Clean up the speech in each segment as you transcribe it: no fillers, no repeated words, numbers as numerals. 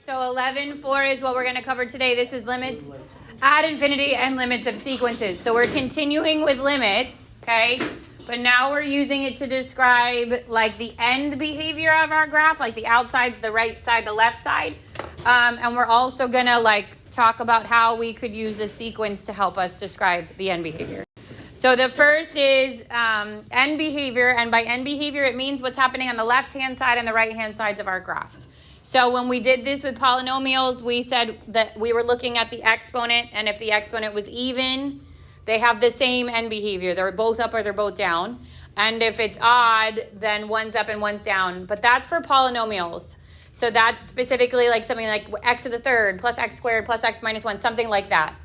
So 11.4 is what we're going to cover today. This is limits at infinity and limits of sequences. So we're continuing with limits, okay? But now we're using it to describe like the end behavior of our graph, like the outside's the right side, the left side. And we're also going to like talk about how we could use a sequence to help us describe the end behavior. So the first is end behavior, and by end behavior it means what's happening on the left-hand side and the right-hand sides of our graphs. So when we did this with polynomials, we said that we were looking at the exponent, and if the exponent was even, they have the same end behavior. They're both up or they're both down. And if it's odd, then one's up and one's down. But that's for polynomials. So that's specifically like something like x to the third plus x squared plus x minus 1, something like that.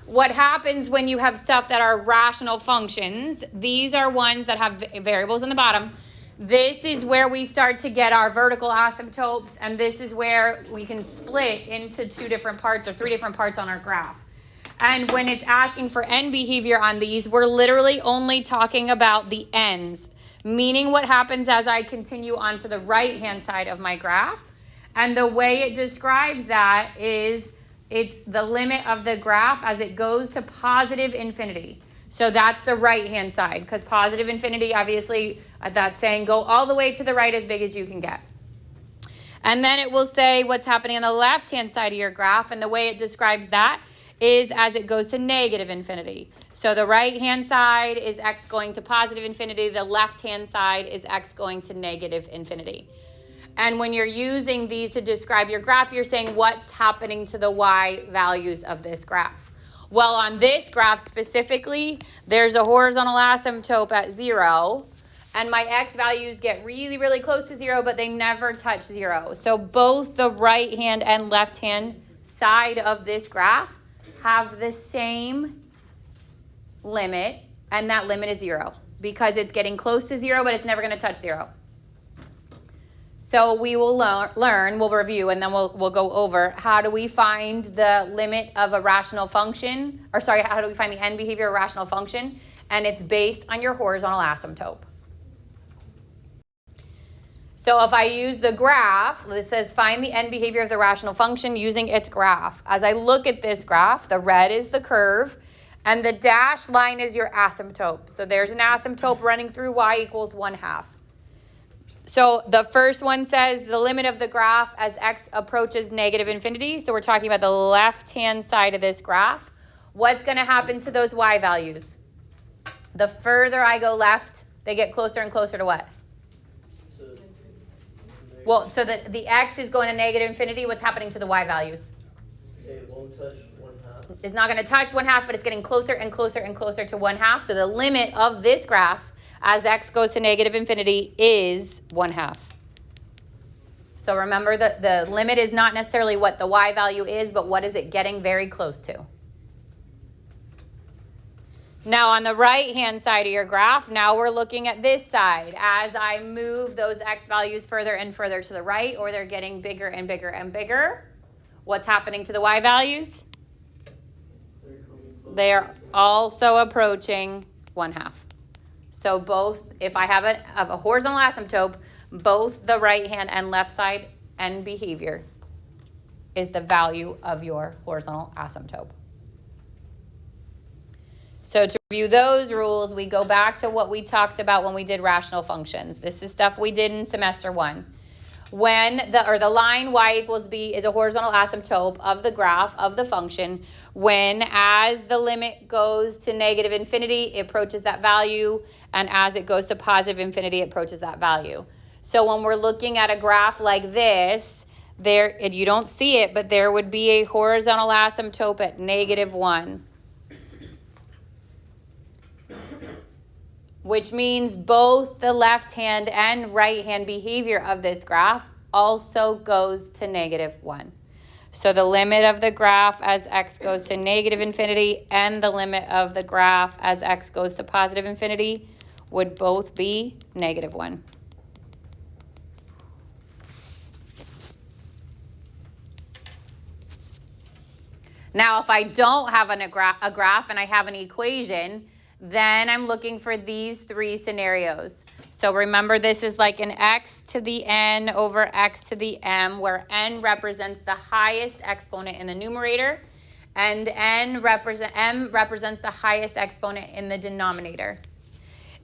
What happens when you have stuff that are rational functions, these are ones that have variables in the bottom. This is where we start to get our vertical asymptotes, and this is where we can split into 2 different parts or 3 different parts on our graph. And when it's asking for end behavior on these, we're literally only talking about the ends, meaning what happens as I continue onto the right-hand side of my graph. And the way it describes that is it's the limit of the graph as it goes to positive infinity. So that's the right-hand side, because positive infinity, obviously, that's saying go all the way to the right as big as you can get. And then it will say what's happening on the left-hand side of your graph, and the way it describes that is as it goes to negative infinity. So the right-hand side is x going to positive infinity. The left-hand side is x going to negative infinity. And when you're using these to describe your graph, you're saying what's happening to the y values of this graph. Well, on this graph specifically, there's a horizontal asymptote at 0, and my x values get really, really close to 0, but they never touch 0. So both the right-hand and left-hand side of this graph have the same limit, and that limit is 0, because it's getting close to 0, but it's never going to touch 0. So we will learn, we'll review, and then we'll go over how do we find the limit of a rational function, or sorry, how do we find the end behavior of a rational function? And it's based on your horizontal asymptote. So if I use the graph, it says find the end behavior of the rational function using its graph. As I look at this graph, the red is the curve, and the dashed line is your asymptote. So there's an asymptote running through y equals 1/2. So the first one says the limit of the graph as x approaches negative infinity. So we're talking about the left-hand side of this graph. What's going to happen to those y values? The further I go left, they get closer and closer to what? Well, so the x is going to negative infinity. What's happening to the y values? It won't touch 1/2. It's not going to touch 1/2, but it's getting closer and closer and closer to 1/2. So the limit of this graph as x goes to negative infinity is 1/2. So remember that the limit is not necessarily what the y value is, but what is it getting very close to. Now on the right-hand side of your graph, now we're looking at this side. As I move those x values further and further to the right, or they're getting bigger and bigger and bigger, what's happening to the y values? They are also approaching 1/2. So both, if I have a horizontal asymptote, both the right-hand and left side end behavior is the value of your horizontal asymptote. So to review those rules, we go back to what we talked about when we did rational functions. This is stuff we did in semester 1. When the line y equals b is a horizontal asymptote of the graph of the function, when as the limit goes to negative infinity, it approaches that value, and as it goes to positive infinity, it approaches that value. So when we're looking at a graph like this, and you don't see it, but there would be a horizontal asymptote at -1. Which means both the left-hand and right-hand behavior of this graph also goes to -1. So the limit of the graph as x goes to negative infinity and the limit of the graph as x goes to positive infinity would both be -1. Now, if I don't have a graph and I have an equation, then I'm looking for these 3 scenarios. So remember, this is like an x to the n over x to the m, where n represents the highest exponent in the numerator, and m represents the highest exponent in the denominator.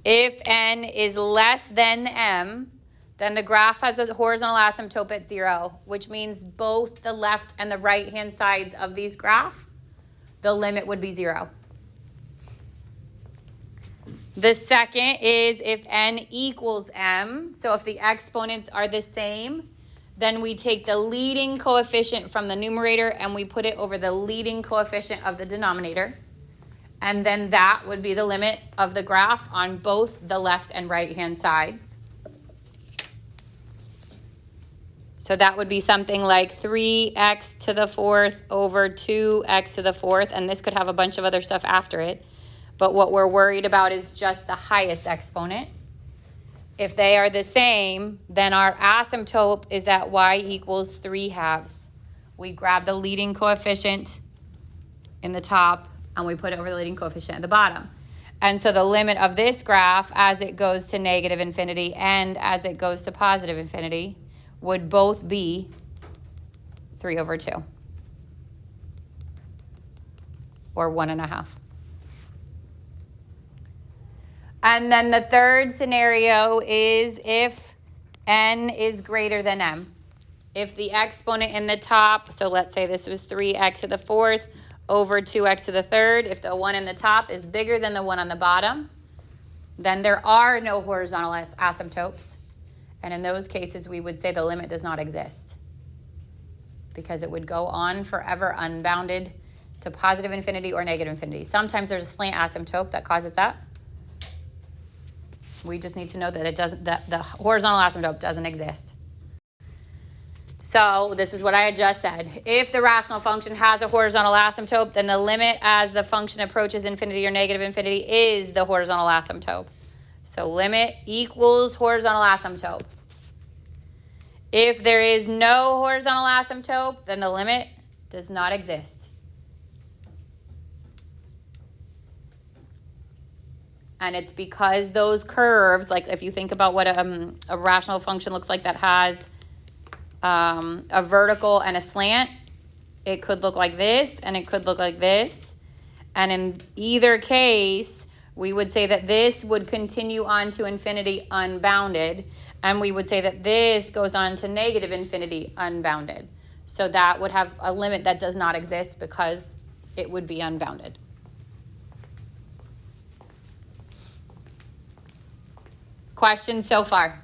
If n is less than m, then the graph has a horizontal asymptote at 0, which means both the left and the right-hand sides of these graphs, the limit would be 0. The second is if n equals m. So if the exponents are the same, then we take the leading coefficient from the numerator and we put it over the leading coefficient of the denominator. And then that would be the limit of the graph on both the left and right-hand sides. So that would be something like 3x to the fourth over 2x to the fourth. And this could have a bunch of other stuff after it. But what we're worried about is just the highest exponent. If they are the same, then our asymptote is at y equals 3/2. We grab the leading coefficient in the top and we put it over the leading coefficient at the bottom. And so the limit of this graph as it goes to negative infinity and as it goes to positive infinity would both be 3/2. Or 1.5. And then the third scenario is if n is greater than m. If the exponent in the top, so let's say this was 3x to the fourth over 2x to the third, if the one in the top is bigger than the one on the bottom, then there are no horizontal asymptotes. And in those cases, we would say the limit does not exist, because it would go on forever unbounded to positive infinity or negative infinity. Sometimes there's a slant asymptote that causes that. We just need to know that it doesn't, that the horizontal asymptote doesn't exist. So this is what I had just said. If the rational function has a horizontal asymptote, then the limit as the function approaches infinity or negative infinity is the horizontal asymptote. So limit equals horizontal asymptote. If there is no horizontal asymptote, then the limit does not exist. And it's because those curves, like if you think about what a rational function looks like that has a vertical and a slant, it could look like this and it could look like this. And in either case, we would say that this would continue on to infinity unbounded. And we would say that this goes on to negative infinity unbounded. So that would have a limit that does not exist because it would be unbounded. Questions so far?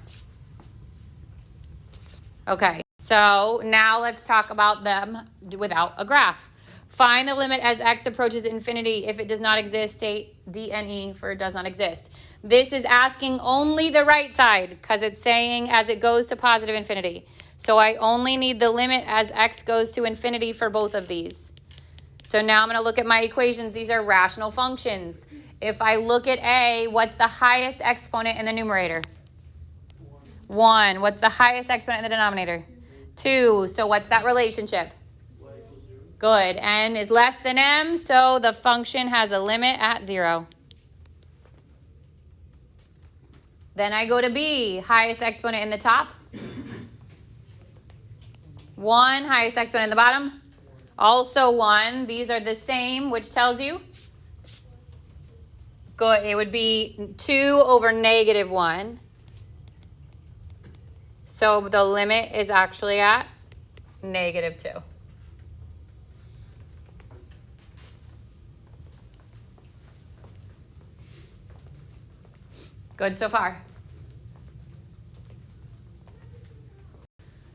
Okay, so now let's talk about them without a graph. Find the limit as x approaches infinity. If it does not exist, state DNE for it does not exist. This is asking only the right side because it's saying as it goes to positive infinity. So I only need the limit as x goes to infinity for both of these. So now I'm going to look at my equations. These are rational functions. If I look at A, what's the highest exponent in the numerator? 1. What's the highest exponent in the denominator? 2. So what's that relationship? Good. N is less than m, so the function has a limit at 0. Then I go to B, highest exponent in the top. 1, highest exponent in the bottom. Also 1. These are the same, which tells you? Good. It would be 2 over negative 1. So the limit is actually at negative 2. Good so far?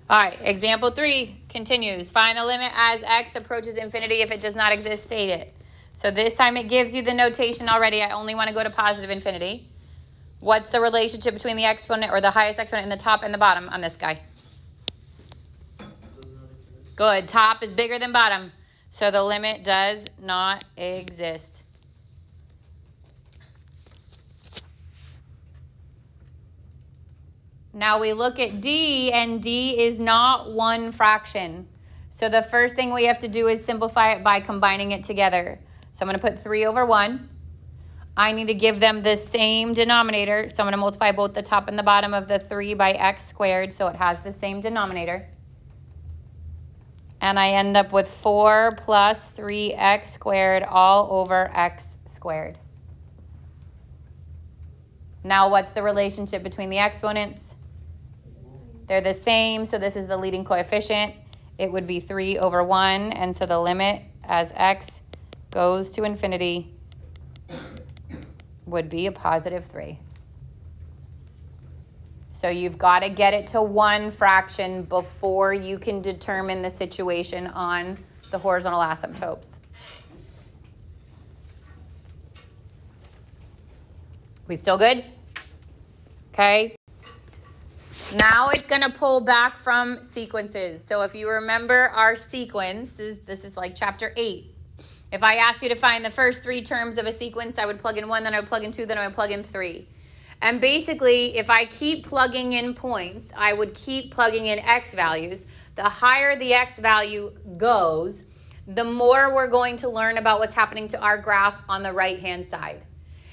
All right, example 3 continues. Find the limit as x approaches infinity. If it does not exist, state it. So this time it gives you the notation already. I only want to go to positive infinity. What's the relationship between the exponent or the highest exponent in the top and the bottom on this guy? Good. Top is bigger than bottom. So the limit does not exist. Now we look at D, and D is not one fraction. So the first thing we have to do is simplify it by combining it together. So I'm going to put 3 over 1. I need to give them the same denominator. So I'm going to multiply both the top and the bottom of the 3 by x squared so it has the same denominator. And I end up with 4 plus 3x squared all over x squared. Now what's the relationship between the exponents? They're the same, so this is the leading coefficient. It would be 3 over 1, and so the limit as x goes to infinity would be a positive 3. So you've got to get it to one fraction before you can determine the situation on the horizontal asymptotes. We still good? Okay. Now it's going to pull back from sequences. So if you remember our sequence, this is like chapter 8. If I asked you to find the first 3 terms of a sequence, I would plug in 1, then I would plug in 2, then I would plug in 3. And basically, if I keep plugging in points, I would keep plugging in x values. The higher the x value goes, the more we're going to learn about what's happening to our graph on the right-hand side.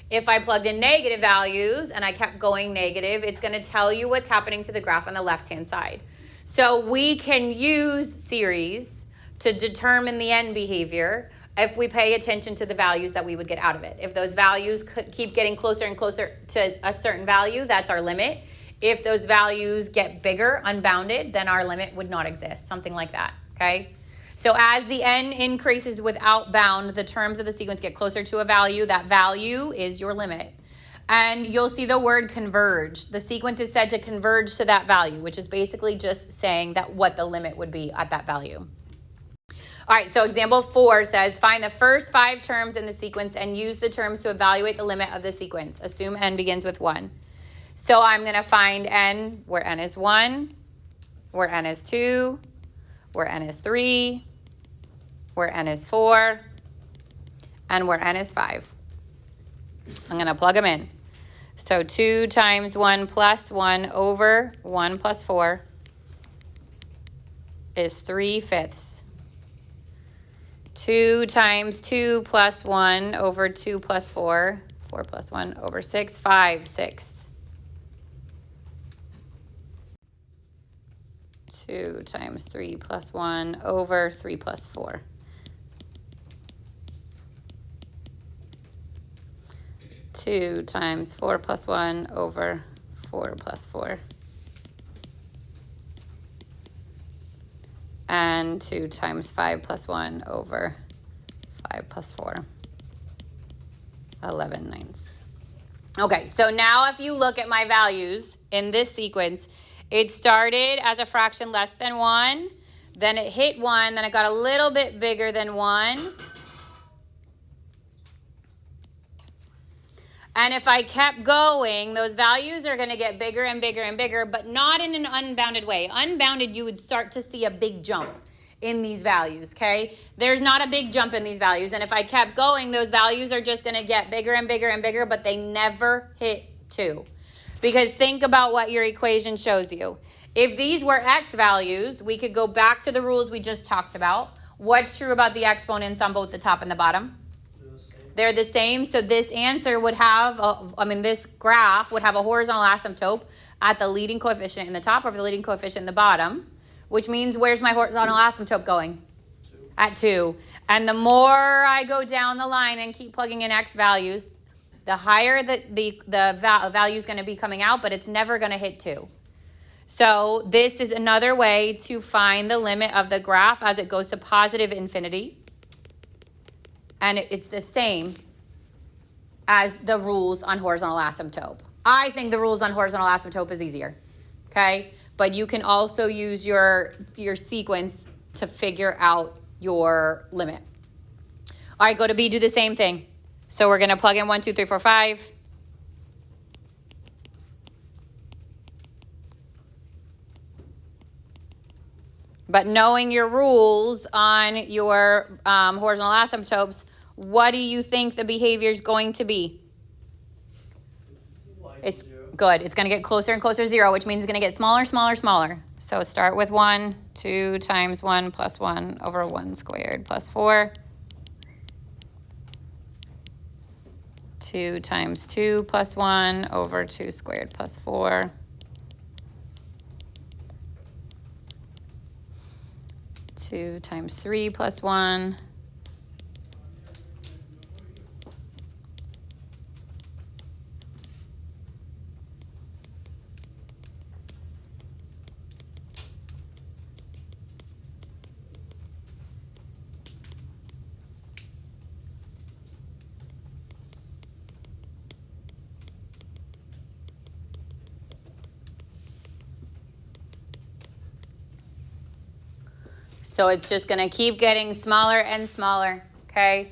If I plugged in negative values and I kept going negative, it's going to tell you what's happening to the graph on the left-hand side. So we can use series to determine the end behavior if we pay attention to the values that we would get out of it. If those values keep getting closer and closer to a certain value, that's our limit. If those values get bigger, unbounded, then our limit would not exist, something like that, okay? So as the n increases without bound, the terms of the sequence get closer to a value. That value is your limit. And you'll see the word converge. The sequence is said to converge to that value, which is basically just saying that what the limit would be at that value. All right, so example 4 says, find the first 5 terms in the sequence and use the terms to evaluate the limit of the sequence. Assume n begins with 1. So I'm going to find n where n is 1, where n is 2, where n is 3, where n is 4, and where n is 5. I'm going to plug them in. So 2 times 1 plus 1 over 1 plus 4 is 3/5. 2 times 2 plus 1 over 2 plus 4, 4 plus 1 over 6, 5/6. 2 times 3 plus 1 over 3 plus 4. 2 times 4 plus 1 over 4 plus 4. And 2 times 5 plus 1 over 5 plus 4. 11/9. Okay, so now if you look at my values in this sequence, it started as a fraction less than 1, then it hit 1, then it got a little bit bigger than 1. And if I kept going, those values are going to get bigger and bigger and bigger, but not in an unbounded way. Unbounded, you would start to see a big jump in these values, okay? There's not a big jump in these values. And if I kept going, those values are just going to get bigger and bigger and bigger, but they never hit 2. Because think about what your equation shows you. If these were x values, we could go back to the rules we just talked about. What's true about the exponents on both the top and the bottom? They're the same, so this answer would have, this graph would have a horizontal asymptote at the leading coefficient in the top or the leading coefficient in the bottom, which means where's my horizontal asymptote going? 2. At 2. And the more I go down the line and keep plugging in x values, the higher the value is going to be coming out, but it's never going to hit 2. So this is another way to find the limit of the graph as it goes to positive infinity. And it's the same as the rules on horizontal asymptote. I think the rules on horizontal asymptote is easier, okay? But you can also use your sequence to figure out your limit. All right, go to B, do the same thing. So we're going to plug in 1, 2, 3, 4, 5. But knowing your rules on your horizontal asymptotes, what do you think the behavior is going to be? It's good. It's going to get closer and closer to 0, which means it's going to get smaller, smaller, smaller. So start with 1, 2 times 1 plus 1 over 1 squared plus 4. 2 times 2 plus 1 over 2 squared plus 4. 2 times 3 plus 1. So it's just going to keep getting smaller and smaller, okay?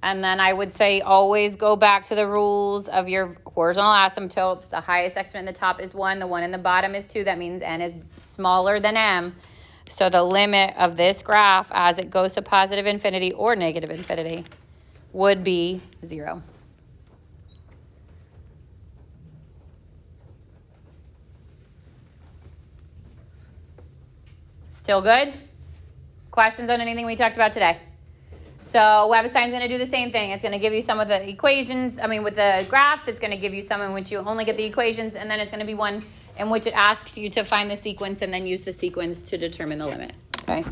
And then I would say always go back to the rules of your horizontal asymptotes. The highest exponent in the top is 1. The one in the bottom is 2. That means n is smaller than m. So the limit of this graph as it goes to positive infinity or negative infinity would be 0. Still good? Questions on anything we talked about today? So web assign's going to do the same thing. It's going to give you some of the equations. With the graphs, it's going to give you some in which you only get the equations, and then it's going to be one in which it asks you to find the sequence and then use the sequence to determine the limit. Okay?